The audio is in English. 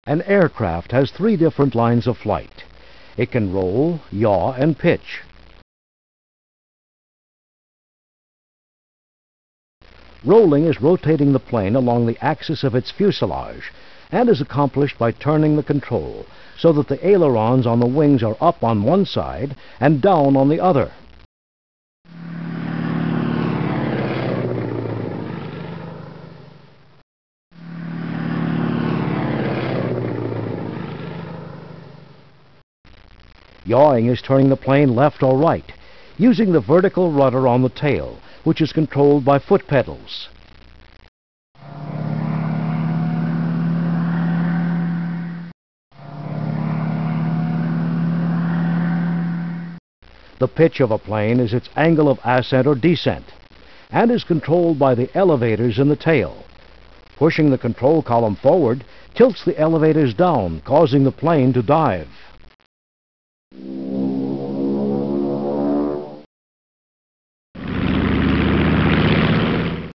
An aircraft has three different lines of flight. It can roll, yaw, and pitch. Rolling is rotating the plane along the axis of its fuselage and is accomplished by turning the control so that the ailerons on the wings are up on one side and down on the other. Yawing is turning the plane left or right, using the vertical rudder on the tail, which is controlled by foot pedals. The pitch of a plane is its angle of ascent or descent, and is controlled by the elevators in the tail. Pushing the control column forward tilts the elevators down, causing the plane to dive.